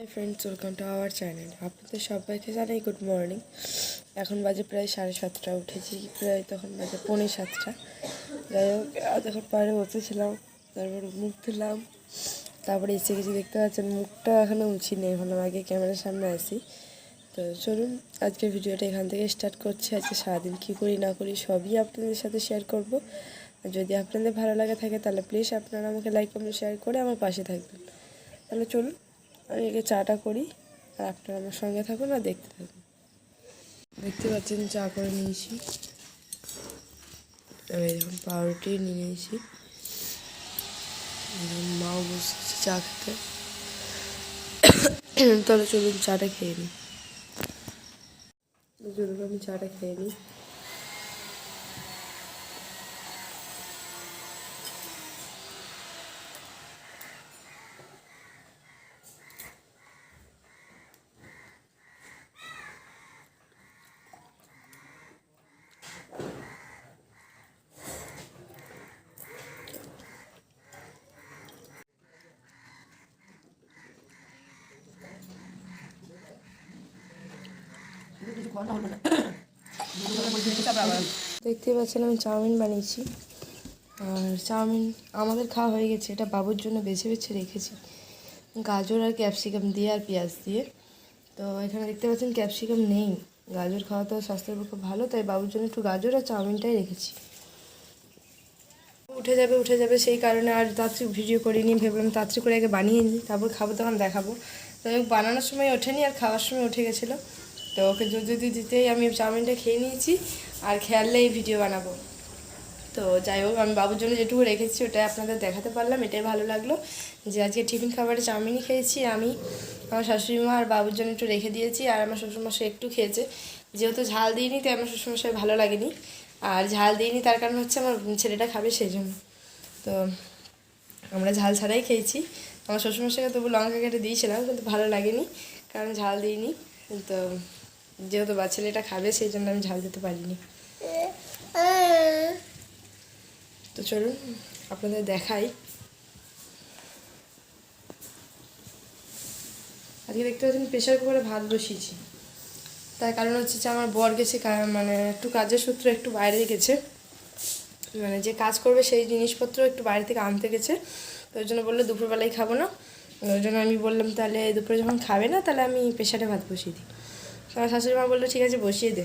Hi friends, welcome to our channel. আপনাদের সবাইকে জানাই গুড মর্নিং। এখন বাজে প্রায় 7:30। উঠেছি প্রায় তখন বাজে 6:45। যাই হোক, এখন পাড়ে বসেছিলাম, তারপর মুখ ধুলাম, তারপরে এসে গেছি। দেখতে পাচ্ছেন মুখটা এখনও মুছি নেই, ভাবলাম আগে ক্যামেরার সামনে আসি। তো চলুন আজকে ভিডিওটা এখান থেকে স্টার্ট করছি। আজকে সারাদিন কী করি না করি সবই আপনাদের সাথে শেয়ার করব। আর যদি আপনাদের ভালো লাগে থাকে তাহলে প্লিজ আপনারা আমাকে লাইক কমেন্ট শেয়ার করে আমার পাশে থাকবেন। তাহলে চলুন আমি আগে চাটা করি, আর আপনারা আমার সঙ্গে থাকুন আর দেখতে থাকুন। দেখতে পাচ্ছেন চা করে নিয়েছি, আমি এখন পাউরুটি নিয়ে নিয়েছি। মাও বসেছি চা খেতে। তাহলে চলুন চাটা খেয়ে নিই। চলুন আমি চাটা খেয়ে নিই। দেখতে পাচ্ছেন আমি চাউমিন বানিয়েছি, আর চাউমিন আমাদের খাওয়া হয়ে গেছে। এটা বাবুর জন্য বেছে বেছে রেখেছি, গাজর আর ক্যাপসিকাম দিয়ে আর পেঁয়াজ দিয়ে। তো এখানে দেখতে পাচ্ছেন ক্যাপসিকাম নেই, গাজর খাওয়া তো স্বাস্থ্যের পক্ষে ভালো, তাই বাবুর জন্য একটু গাজর আর চাউমিনটাই রেখেছি। উঠে যাবে সেই কারণে আর তাড়াতাড়ি ভিডিও করিনি, ভেবলাম তাড়াতাড়ি করে আগে বানিয়ে নিই, তারপর খাবো তখন দেখাবো। তাই বানানোর সময় ওঠেনি আর খাওয়ার সময় উঠে গেছিলো। তো ওকে যদি দিতেই আমি চাউমিনটা খেয়ে নিয়েছি, আর খেয়ালেই ভিডিও বানাবো। তো যাই হোক, আমি বাবুর জন্য যেটুকু রেখেছি ওটাই আপনাদের দেখাতে পারলাম, এটাই ভালো লাগলো যে আজকে টিফিন খাবারে চাউমিনই খেয়েছি আমি, আমার শাশুড়ি মা আর বাবুর জন্য একটু রেখে দিয়েছি। আর আমার শ্বশুরমশাই একটু খেয়েছে, যেহেতু ঝাল দিইনি তাই আমার শ্বশুরমশাই ভালো লাগেনি। আর ঝাল দিইনি তার কারণ হচ্ছে আমার ছেলেটা খাবে সেই জন্য। তো আমরা ঝাল ছাড়াই খেয়েছি। আমার শ্বশুরমশাইকে তবু লঙ্কা কেটে দিয়েছিলাম, কিন্তু ভালো লাগেনি কারণ ঝাল দিইনি। তো যেহেতু ছেলেটা খাবে সেই জন্য আমি ঝাল দিতে পারিনি। তো চলুন আপনাদের দেখাই। আজকে দেখতে পাচ্ছেন প্রেশার কুকারে ভাত বসিয়েছি, তার কারণ হচ্ছে যে আমার বর গেছে, মানে একটু কাজের সূত্রে একটু বাইরে গেছে, মানে যে কাজ করবে সেই জিনিসপত্র একটু বাইরে থেকে আনতে গেছে। তো ওই জন্য বললো দুপুরবেলায় খাবো না। ওই জন্য আমি বললাম তাহলে দুপুরে যখন খাবে না তাহলে আমি প্রেশারে ভাত বসিয়ে দিই। তো আমার শাশুড়ি মা বললো ঠিক আছে বসিয়ে দে।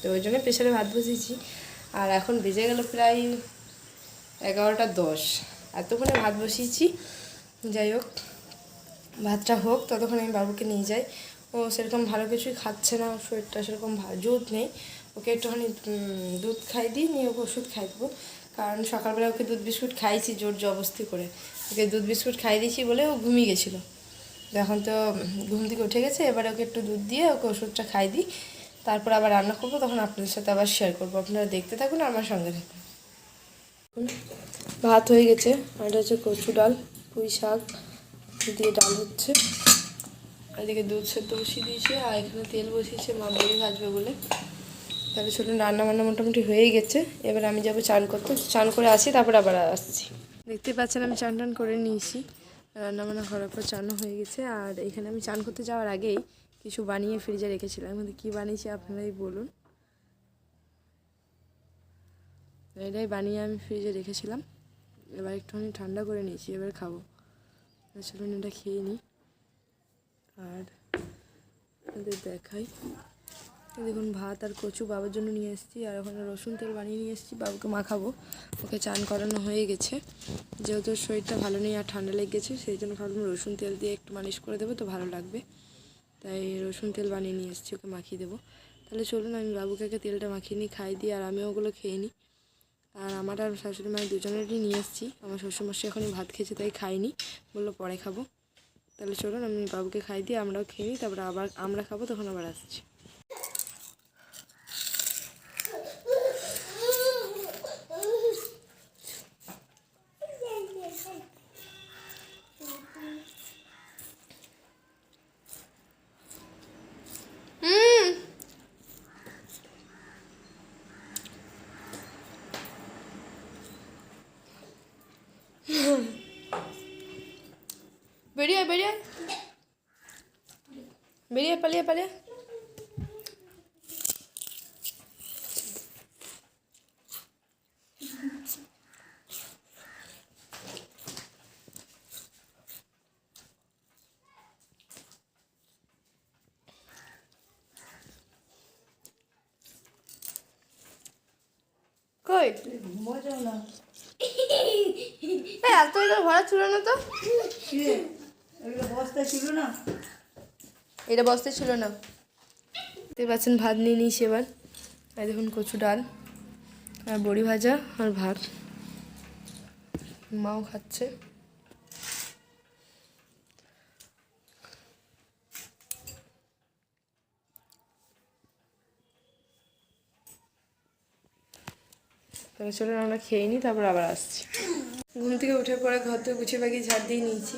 তো ওই জন্য প্রেশারে ভাত বসিয়েছি। আর এখন বেজে গেল প্রায় 11:10, এতক্ষণে ভাত বসিয়েছি। যাই হোক, ভাতটা হোক ততক্ষণ আমি বাবুকে নিয়ে যাই। ও সেরকম ভালো কিছুই খাচ্ছে না, শরীরটা সেরকম জোর নেই। ওকে একটুখানি দুধ খাই দিই, নিয়ে ওকে ওষুধ খাই দেবো। কারণ সকালবেলা ওকে দুধ বিস্কুট খাইয়েছি জোর জবরদস্তি করে, ওকে দুধ বিস্কুট খাই দিয়েছি বলে ও ঘুমিয়ে গেছিলো। এখন তো ঘুম থেকে উঠে গেছে, এবারে ওকে একটু দুধ দিয়ে ওকে ওষুধটা খাই দিই, তারপর আবার রান্না করবো, তখন আপনাদের সাথে আবার শেয়ার করবো। আপনারা দেখতে থাকুন, আমার সঙ্গে থাকুন। ভাত হয়ে গেছে, আর এটা হচ্ছে কচু ডাল, পুঁই শাক দিয়ে ডাল হচ্ছে। এদিকে দুধ সেদ্ধ বসিয়ে দিয়েছে, আর এখানে তেল বসিয়েছে মা বড়ি ভাজবে বলে। তাহলে চলুন, রান্না বান্না মোটামুটি হয়ে গেছে। এবার আমি যাবো চান করতে, চান করে আসি, তারপর আবার আসছি। দেখতে পাচ্ছেন আমি চান টান করে নিয়েছি, রান্না বান্না করার পর চানও হয়ে গেছে। আর এখানে আমি চান করতে যাওয়ার আগেই কিছু বানিয়ে ফ্রিজে রেখেছিলাম, কিন্তু কী বানিয়েছি আপনারাই বলুন। এটাই বানিয়ে আমি ফ্রিজে রেখেছিলাম, এবার একটুখানি ঠান্ডা করে নিয়েছি, এবার খাবো। চলুন এটা খেয়ে নিই আর আপনাদের দেখাই। দেখুন ভাত আর কচু বাবার জন্য নিয়ে এসেছি, আর ওখানে রসুন তেল বানিয়ে নিয়ে এসেছি, বাবুকে মাখাবো। ওকে চান করানো হয়ে গেছে, যেহেতু শরীরটা ভালো নেই আর ঠান্ডা লেগে গেছে, সেই জন্য ভাবলাম রসুন তেল দিয়ে একটু মালিশ করে দেবো তো ভালো লাগবে, তাই রসুন তেল বানিয়ে নিয়ে এসেছি, ওকে মাখিয়ে দেবো। তাহলে চলুন আমি বাবুকে তেলটা মাখিয়ে নিই, খাই দিই, আর আমিও ওগুলো খেয়ে নিই। আর আমার আর শাশুড়ি মায়ের দুজনেরই নিয়ে এসেছি, আমার শ্বশুরমশাই এখনই ভাত খেয়েছে তাই খাইনি, বললো পরে খাবো। তাহলে চলুন আমি বাবুকে খাই দিই, আমরাও খেয়ে নিই, তারপরে আবার আমরা খাবো, তখন আবার আসছি। বেরিয়ে বেরিয়ে বেরিয়ে পালিয়ে পালিয়ে। কই মজা না এত এটা ভরা ছিল না তো। এগুলো বস্তা ছিল না। এটা বস্তায় ছিল না। দেখতে পাচ্ছেন ভাত নিয়ে নিয়েছি এবার। আর দেখুন কচু ডাল আর বড়ি ভাজা আর ভাত, মাও খাচ্ছে। তাহলে চলুন আমরা খেয়ে নিই, তারপর আবার আসছি। ঘুম থেকে উঠে পরে ঘর থেকে গুছিয়ে বাগিয়ে ঝাড় দিয়ে নিয়েছি।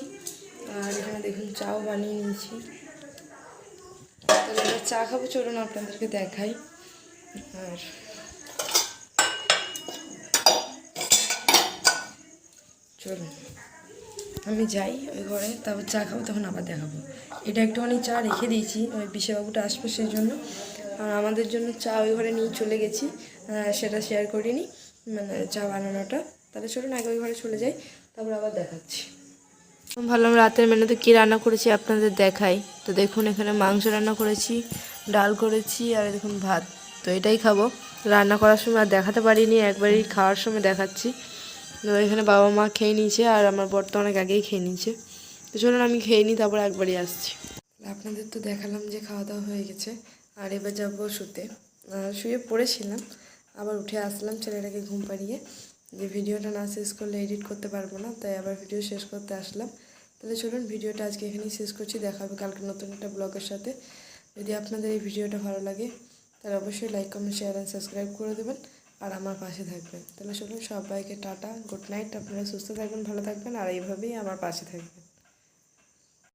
আর এখানে দেখুন চাও বানিয়ে নিয়েছি। তাহলে এবার চা খাবো, চলুন আপনাদেরকে দেখাই। আর চলুন আমি যাই ওই ঘরে, তারপর চা খাবো, তখন আবার দেখাবো। এটা একটুখানি চা রেখে দিয়েছি, ওই বিশেবাবুটা আসবে সেই জন্য। আর আমাদের জন্য চা ওই ঘরে নিয়ে চলে গেছি, সেটা শেয়ার করিনি, মানে চা বানানোটা। তাহলে চলুন আগে ওই ঘরে চলে যাই, তারপর আবার দেখাচ্ছি। ভাবলাম রাতের মেনুতে কী রান্না করেছি আপনাদের দেখাই। তো দেখুন এখানে মাংস রান্না করেছি, ডাল করেছি, আর দেখুন ভাত। তো এটাই খাবো। রান্না করার সময় আর দেখাতে পারিনি, একবারই খাওয়ার সময় দেখাচ্ছি। তো এখানে বাবা মা খেয়ে নিয়েছে, আর আমার বর তো অনেক আগেই খেয়ে নিয়েছে। তো চলুন আমি খেয়ে নিই, তারপর একবারই আসছি। আপনাদের তো দেখালাম যে খাওয়া দাওয়া হয়ে গেছে, আর এবার যাবো শুতে। শুয়ে পড়েছিলাম, আবার উঠে আসলাম ছেলেটাকে ঘুম পাড়িয়ে। যে ভিডিওটা না শেষ করলে এডিট করতে পারবো না, তাই আবার ভিডিও শেষ করতে আসলাম। তাহলে চলুন ভিডিওটা আজকে এখানেই শেষ করছি। দেখা হবে কালকে নতুন একটা ব্লগের সাথে। যদি আপনাদের এই ভিডিওটা ভালো লাগে তাহলে অবশ্যই like comment share and subscribe করে দেবেন, আর আমার পাশে থাকবেন। তাহলে চলুন সবাইকে টাটা, গুড নাইট। আপনারা সুস্থ থাকবেন, ভালো থাকবেন, আর এইভাবেই আমার পাশে থাকবেন।